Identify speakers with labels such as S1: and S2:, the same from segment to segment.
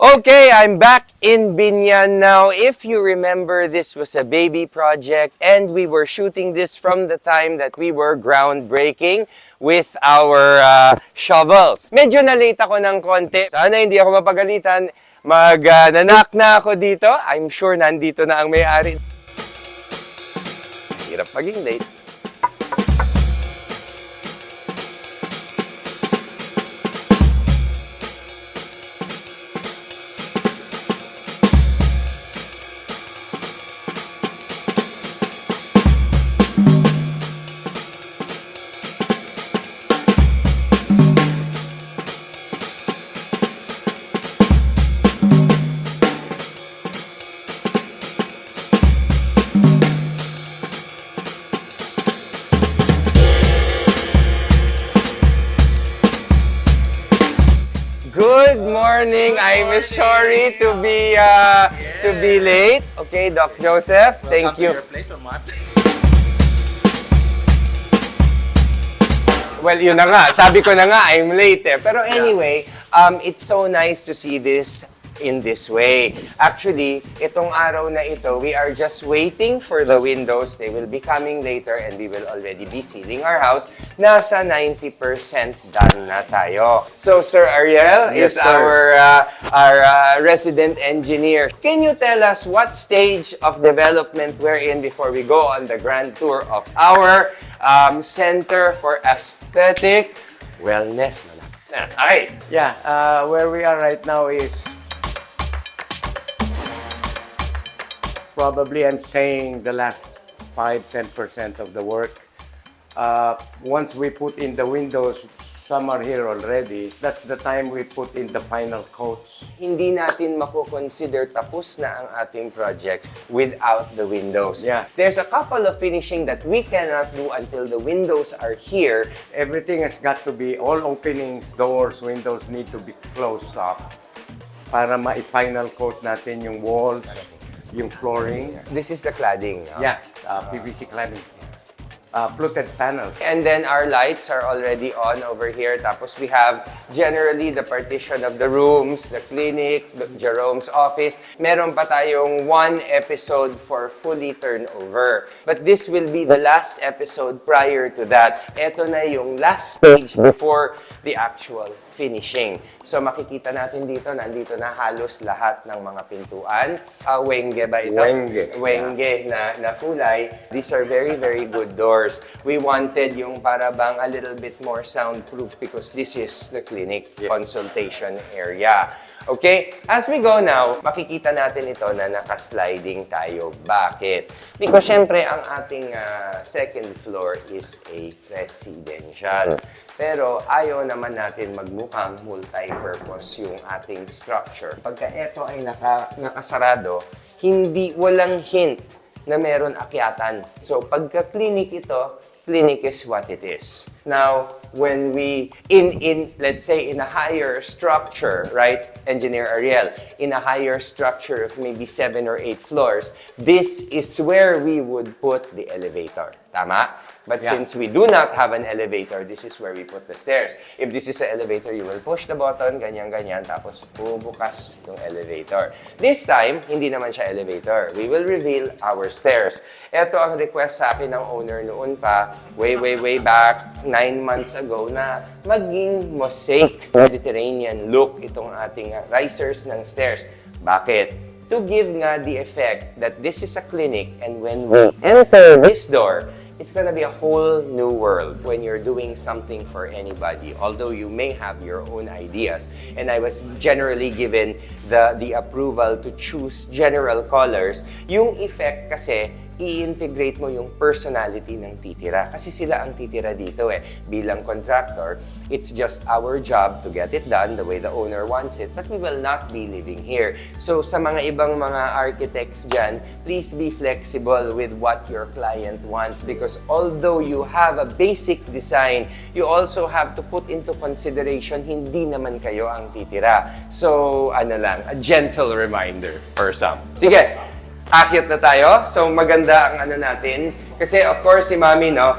S1: Okay, I'm back in Binyan now. If you remember, this was a baby project and we were shooting this from the time that we were groundbreaking with our shovels. Medyo na-late ako ng konti. Sana hindi ako mapagalitan. Nanak na ako dito. I'm sure nandito na ang may-ari. Hirap maging late. Good morning. I'm sorry to be late. Okay, Doc Joseph, thank you. Well, yun na nga. Sabi ko na nga, I'm late eh. Pero anyway, it's so nice to see this in this way. Actually, itong araw na ito, we are just waiting for the windows. They will be coming later and we will already be sealing our house. Nasa 90% done na tayo. So, Sir Ariel is our resident engineer. Can you tell us what stage of development we're in before we go on the grand tour of our Center for Aesthetic Wellness? Okay.
S2: Yeah, where we are right now is probably, I'm saying, the last 5-10% of the work. Once we put in the windows, some are here already. That's the time we put in the final coats.
S1: Hindi natin mako-consider tapos na ang ating project without the windows.
S2: Yeah.
S1: There's a couple of finishing that we cannot do until the windows are here.
S2: Everything has got to be, all openings, doors, windows need to be closed up para ma-final coat natin yung walls, yung flooring.
S1: This is the cladding. No?
S2: Yeah, PVC cladding. Fluted panels.
S1: And then our lights are already on over here. Tapos we have generally the partition of the rooms, the clinic, Jerome's office. Meron pa tayong one episode for fully turnover. But this will be the last episode prior to that. Ito na yung last stage before the actual finishing. So makikita natin dito, nandito na halos lahat ng mga pintuan. Wenge ba ito? Wenge na kulay. These are very, very good doors. We wanted yung para bang a little bit more soundproof because this is the clinic consultation area. Okay? As we go now, makikita natin ito na naka-sliding tayo. Bakit? Because syempre, ang ating second floor is a residential. Pero ayaw naman natin magmukhang multi-purpose yung ating structure. Pagka ito ay nakasarado, walang hint na meron akyatan. So pagka-clinic ito, clinic is what it is. Now, when we, let's say, in a higher structure, right, Engineer Ariel, in a higher structure of maybe 7 or 8 floors, this is where we would put the elevator. Tama? But since we do not have an elevator, this is where we put the stairs. If this is an elevator, you will push the button, ganyan-ganyan, tapos bubukas yung elevator. This time, hindi naman siya elevator. We will reveal our stairs. Ito ang request sa akin ng owner noon pa, way back, 9 months ago, na maging mosaic Mediterranean look itong ating risers ng stairs. Bakit? To give nga the effect that this is a clinic and when we enter this door, it's gonna be a whole new world when you're doing something for anybody. Although you may have your own ideas. And I was generally given the approval to choose general colors. Yung effect kasi, i-integrate mo yung personality ng titira. Kasi sila ang titira dito eh. Bilang contractor, it's just our job to get it done the way the owner wants it, but we will not be living here. So sa mga ibang mga architects dyan, please be flexible with what your client wants because although you have a basic design, you also have to put into consideration hindi naman kayo ang titira. So a gentle reminder for some. Sige! Akyat na tayo. So maganda ang natin. Kasi of course si Mami, no,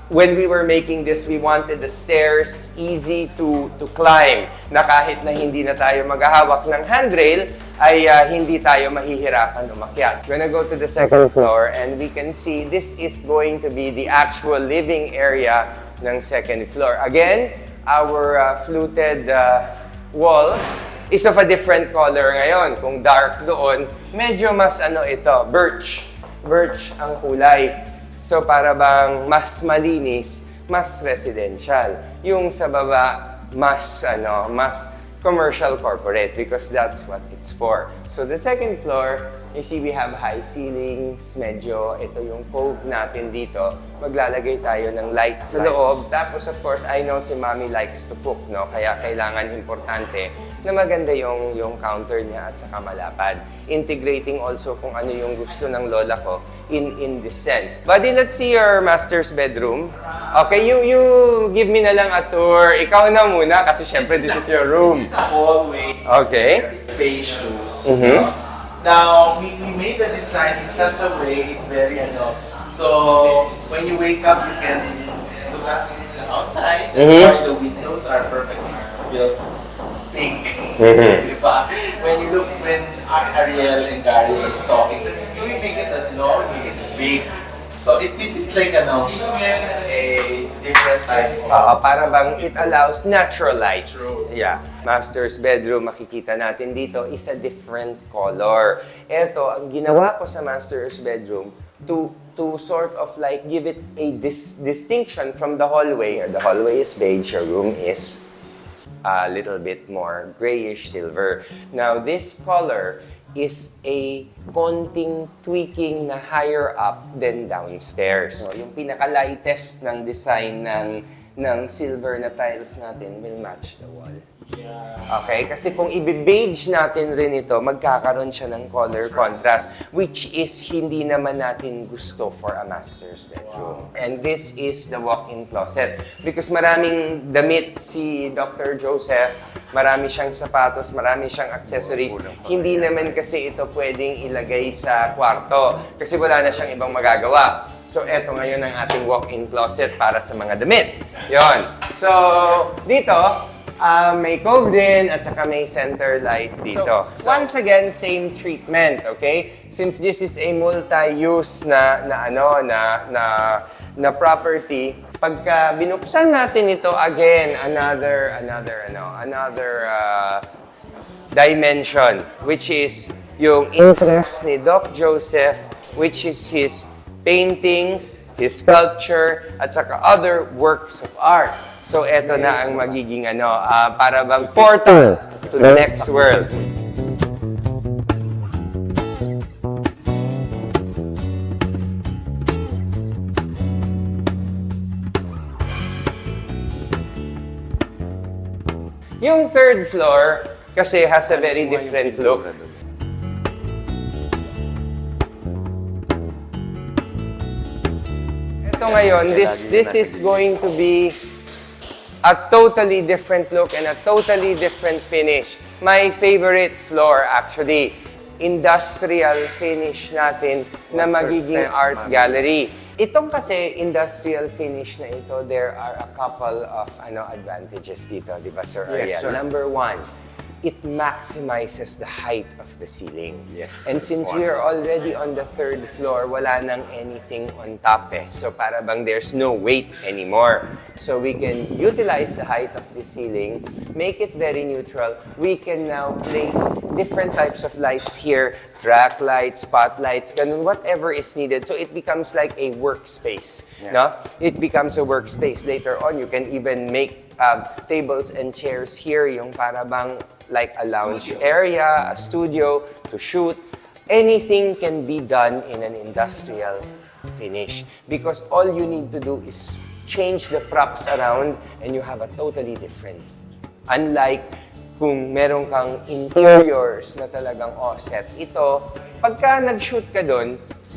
S1: when we were making this, we wanted the stairs easy to climb. Na kahit na hindi na tayo maghahawak ng handrail, ay hindi tayo mahihirapan umakyat. We're gonna go to the second floor and we can see this is going to be the actual living area ng second floor. Again, our fluted walls is of a different color ngayon. Kung dark doon, medyo mas ito, birch. Birch ang kulay. So para bang mas malinis, mas residential. Yung sa baba, mas commercial corporate because that's what it's for. So the second floor, you see we have high ceilings, medyo ito yung cove natin dito. Maglalagay tayo ng light sa loob. Tapos of course, I know si Mommy likes to cook, no? Kaya kailangan importante na maganda yung counter niya at saka malapad. Integrating also kung ano yung gusto ng lola ko in this sense. Buddy, let's see your master's bedroom. Okay, you give me na lang a tour. Ikaw na muna kasi syempre this is your room.
S3: This is the hallway.
S1: Okay.
S3: Very spacious. Now, we made the design in such a way, it's very so when you wake up, you can look at the outside. That's why the windows are perfectly built big. Diba? When Ariel and Gary was talking, we make it we make it big. So this is like a different type of...
S1: para bang it allows natural light.
S3: True.
S1: Yeah. Master's bedroom, makikita natin dito, is a different color. Ito, ang ginawa ko sa master's bedroom to sort of like give it a distinction from the hallway. The hallway is beige, your room is a little bit more grayish silver. Now, this color is a konting tweaking na higher up than downstairs. So, yung pinaka-lightest ng design ng silver na tiles natin will match the wall. Okay? Kasi kung i-beige natin rin ito, magkakaroon siya ng color contrast, which is hindi naman natin gusto for a master's bedroom. And this is the walk-in closet. Because maraming damit si Dr. Joseph, marami siyang sapatos, marami siyang accessories. Hindi naman kasi ito pwedeng ilagay sa kwarto kasi wala na siyang ibang magagawa. So, eto ngayon ang ating walk-in closet para sa mga damit. Yon. So, dito, may cove din at saka may center light dito. So, once again, same treatment, okay? Since this is a multi-use na property, pagka binuksan natin ito again, another dimension, which is yung interest ni Doc Joseph, which is his paintings, his sculpture, at saka other works of art. So, eto na ang magiging para bang portal to the next world. Yung third floor, kasi has a very different look. Ito ngayon, this is going to be a totally different look and a totally different finish. My favorite floor actually, industrial finish natin na magiging art gallery. Itong kasi industrial finish na ito, there are a couple of advantages dito, di ba, Sir Ariel?
S2: Yes, sir.
S1: Number one, it maximizes the height of the ceiling.
S2: Yes,
S1: And since we are already on the third floor, wala nang anything on top eh. So para bang there's no weight anymore. So we can utilize the height of the ceiling, make it very neutral. We can now place different types of lights here, track lights, spotlights, ganun, whatever is needed. So it becomes like a workspace. No? It becomes a workspace. Later on, you can even make tables and chairs here, yung para bang like a lounge area, a studio to shoot. Anything can be done in an industrial finish because all you need to do is change the props around and you have a totally different. Unlike kung meron kang interiors na talagang set. Ito, pagka nag-shoot ka doon,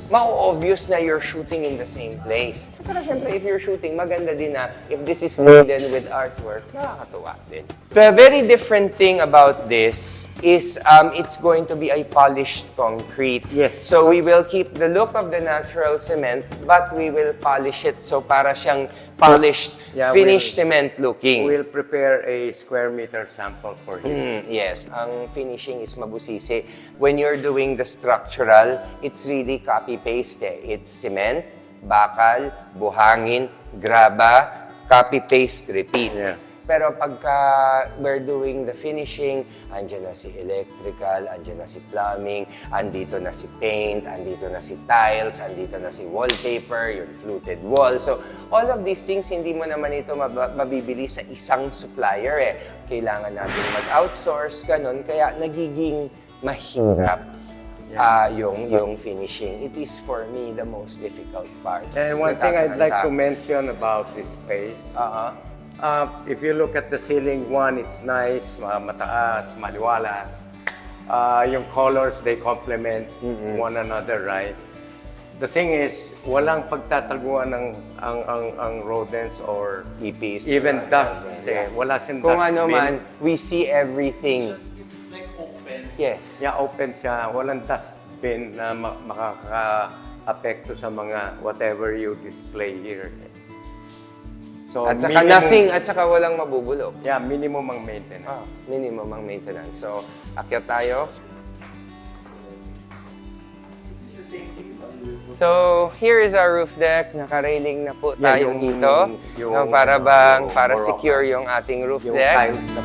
S1: ma-obvious na you're shooting in the same place. Saka syempre, if you're shooting, maganda din na if this is laden with artwork, nakakatuwa din. The very different thing about this is it's going to be a polished concrete.
S2: Yes.
S1: So we will keep the look of the natural cement, but we will polish it. So para siyang polished,
S2: Yeah,
S1: finished cement looking.
S2: We'll prepare a square meter sample for him.
S1: Yes, ang finishing is mabusisi. When you're doing the structural, it's really copy-paste eh. It's cement, bakal, buhangin, graba, copy-paste, repeat.
S2: Yeah.
S1: Pero pagka we're doing the finishing, andyan na si electrical, andyan na si plumbing, andito na si paint, andito na si tiles, andito na si wallpaper, yung fluted wall. So, all of these things, hindi mo naman ito mabibili sa isang supplier eh. Kailangan natin mag-outsource, ganun. Kaya nagiging mahirap yung finishing. It is for me the most difficult part.
S2: And one thing I'd like to mention about this space, if you look at the ceiling, one, it's nice, mataas, maliwalas. Yung colors, they complement one another, right? The thing is, walang pagtataguan ang rodents or
S1: Ipis.
S2: even dusts. Wala siyang
S1: Kung
S2: dustbin.
S1: ano man, we see everything.
S3: It's like open.
S1: Yes.
S2: Yeah, open siya. Walang dustbin na makaka-apekto sa mga whatever you display here. So,
S1: At saka nothing, at saka walang mabubulok.
S2: Yeah, minimum ang maintenance.
S1: Minimum ang maintenance. So, akyat tayo. So, here is our roof deck. Naka-railing na po
S2: Yeah,
S1: tayo
S2: yung-
S1: dito.
S2: yung-
S1: No, para bang,
S2: yung
S1: para
S2: Moroccan.
S1: secure yung ating roof
S2: Yung
S1: deck.
S2: tiles na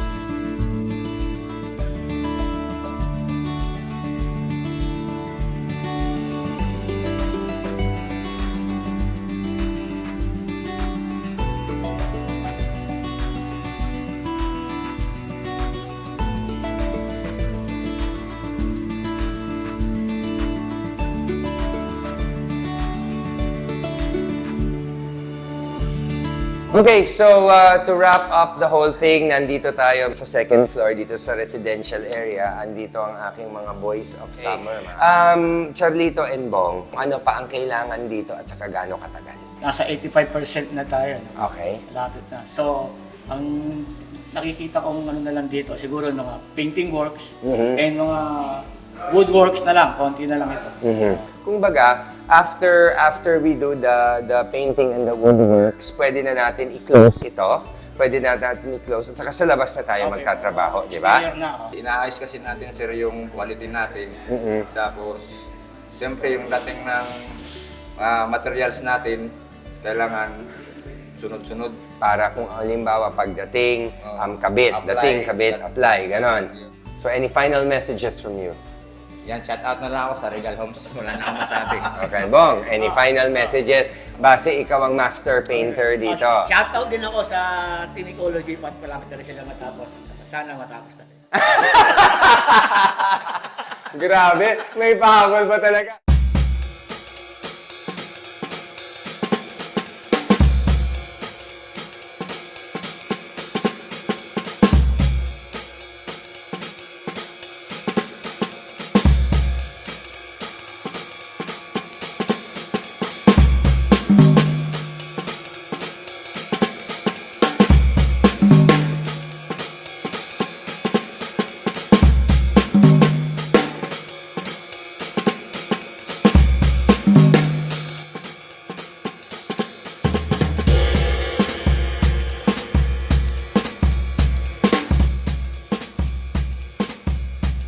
S1: Okay, so to wrap up the whole thing, nandito tayo sa second floor, dito sa residential area. Andito ang aking mga boys of summer. Charlito and Bong, ano pa ang kailangan dito at saka gaano katagal?
S4: Nasa 85% na tayo. No?
S1: Okay.
S4: Malapit na. So, ang nakikita kong ano na lang dito, siguro mga painting works and mga woodworks na lang, konti na lang ito.
S1: Kung baga, after we do the painting and the woodworks, pwede na natin i-close ito. Pwede na natin i-close at saka sa labas na tayo magtatrabaho, di ba?
S4: Clear na, oh.
S5: Inaayos kasi natin sir yung quality natin. Tapos, siyempre yung dating ng materials natin, kailangan sunod-sunod.
S1: Para kung halimbawa pagdating, kabit,
S5: Apply.
S1: dating, kabit, apply, ganon. So any final messages from you?
S5: Yan, shout out na lang ako sa Regal Homes. Wala na akong masabi.
S1: Okay, Bong, any final messages? Base ikaw ang master painter dito.
S4: Shoutout din ako sa Team Ecology, pat malapit na rin sila matapos. Sana matapos na rin.
S1: Grabe, may pahabol pa talaga.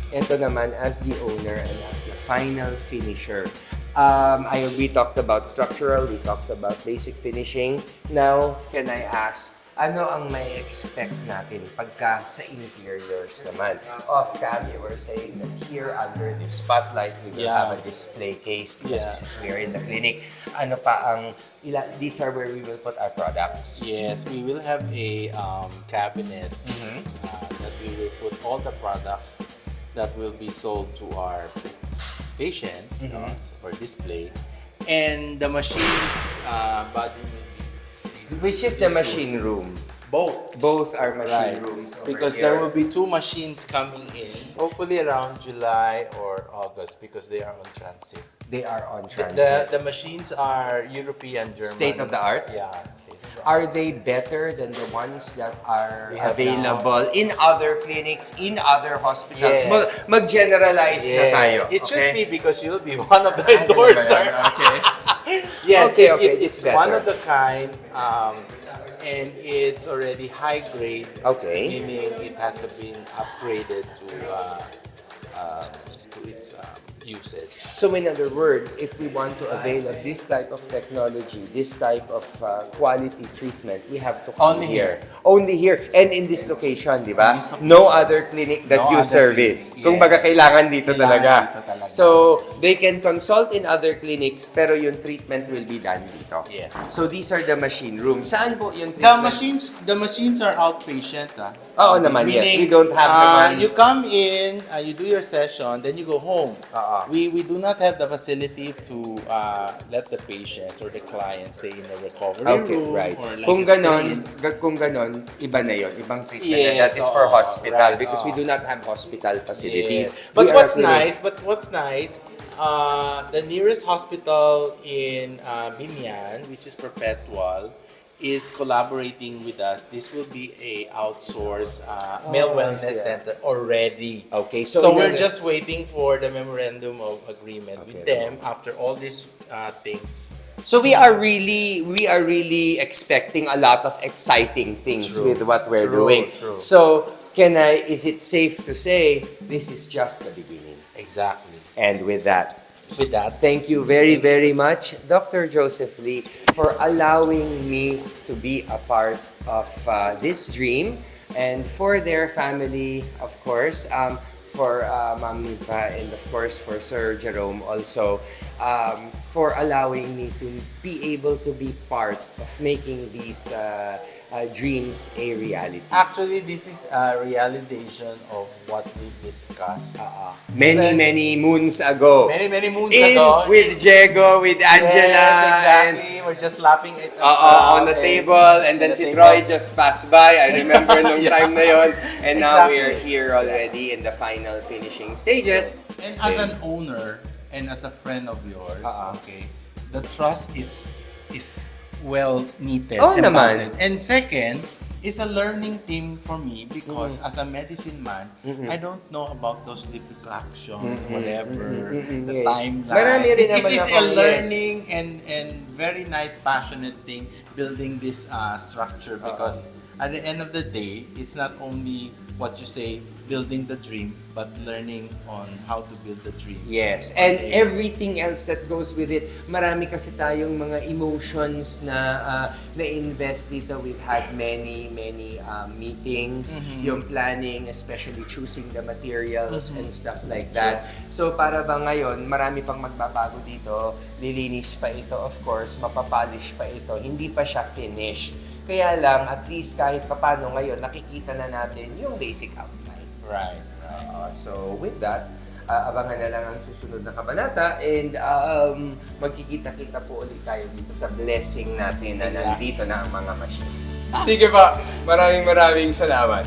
S1: Ito naman, as the owner and as the final finisher, we talked about structural, we talked about basic finishing. Now, can I ask, ano ang may expect natin pagka sa interiors naman? Off-cam, you were saying that here under the spotlight, we will have a display case because this is where in the clinic. Ano pa ang, these are where we will put our products.
S6: Yes, we will have a cabinet that we will put all the products that will be sold to our patients for display. And the machines body will be
S1: Which is the machine room.
S6: Both.
S1: Both are machine
S6: Right.
S1: rooms over
S6: Because
S1: here.
S6: there will be 2 machines coming in, hopefully around July or August, because they are on transit.
S1: They are on transit.
S6: The machines are European, German.
S1: State of the art?
S6: Yeah. State of the art.
S1: Are they better than the ones that are
S6: We have
S1: available in other clinics, in other hospitals?
S6: Yes.
S1: Mag-generalize na tayo.
S6: It should
S1: okay?
S6: be because you'll be one of the
S1: Ah, ganun ba
S6: endorser.
S1: yan? Okay.
S6: Yes,
S1: Okay, okay,
S6: it's
S1: it's
S6: one
S1: better.
S6: of the kind, and it's already high grade.
S1: Okay.
S6: Meaning it has been upgraded to its usage.
S1: So in other words, if we want to avail of this type of technology, this type of quality treatment, we have to come
S6: Only
S1: here. Only here. And in this location, di ba?
S6: In this location.
S1: No other clinic that
S6: No
S1: you
S6: other
S1: service.
S6: clinic.
S1: Kung
S6: Yes.
S1: baga kailangan dito
S6: Kailangan
S1: talaga.
S6: dito talaga.
S1: So, they can consult in other clinics, pero yung treatment will be done dito.
S6: Yes.
S1: So, these are the machine rooms. Saan po yung treatment?
S6: The machines are outpatient.
S1: Oo naman, yes.
S6: Meaning,
S1: We don't have naman.
S6: you come in, you do your session, then you go home. We do not have the facility to let the patients or the clients stay in the recovery
S1: Okay,
S6: room
S1: right.
S6: or like
S1: Kung
S6: stay
S1: ganon,
S6: in-
S1: kung ganon, iba na yon, ibang treatment.
S6: Yes,
S1: That is for
S6: oo,
S1: hospital
S6: right,
S1: because we
S6: oo.
S1: do not have hospital facilities.
S6: Yes. But
S1: We are a
S6: what's
S1: clinic.
S6: nice, the nearest hospital in Binyan, which is Perpetual, is collaborating with us. This will be a outsourced male wellness
S1: I see.
S6: center already.
S1: Okay,
S6: So
S1: in
S6: we're
S1: other-
S6: just waiting for the memorandum of agreement with
S1: Okay.
S6: them after all these things.
S1: So we are really expecting a lot of exciting things
S6: True.
S1: with what we're
S6: True,
S1: doing.
S6: true.
S1: So is it safe to say this is just the beginning?
S6: Exactly.
S1: And with that,
S6: With that,
S1: thank you very much, Dr. Joseph Lee, for allowing me to be a part of this dream, and for their family, of course, for Ma'am Nifa, and of course for Sir Jerome also, for allowing me to be able to be part of making these dreams a reality.
S6: actually, this is a realization of what we discussed.
S1: Many moons ago.
S6: Many moons ago.
S1: With Diego, with Angela,
S6: Yes,
S1: and
S6: exactly. We're just laughing at
S1: on the table, and then si Troy just passed by. I remember nung time na yon. And now we are
S6: Exactly.
S1: here already in the final finishing stages.
S6: And as an owner and as a friend of yours, okay, the trust is well knitted
S1: Oo
S6: and
S1: naman.
S6: bounded. And second, it's a learning thing for me because as a medicine man, I don't know about those liposuction, whatever, the
S1: Yes.
S6: timeline.
S1: Marami rin naman
S6: It's a
S1: akong-
S6: learning and very nice, passionate thing building this structure because at the end of the day, it's not only what you say, building the dream, but learning on how to build the dream.
S1: Yes, and everything else that goes with it. Marami kasi tayong mga emotions na na-invest dito. We've had many meetings, yung planning, especially choosing the materials and stuff like that. So para ba ngayon, marami pang magbabago dito. Lilinis pa ito, of course, mapapolish pa ito. Hindi pa siya finished. Kaya lang, at least kahit papano ngayon, nakikita na natin yung basic outline.
S6: Right.
S1: So with that, abangan na lang ang susunod na kabanata, and magkikita-kita po ulit tayo dito sa blessing natin na nandito na ang mga machines. Sige pa, maraming salamat.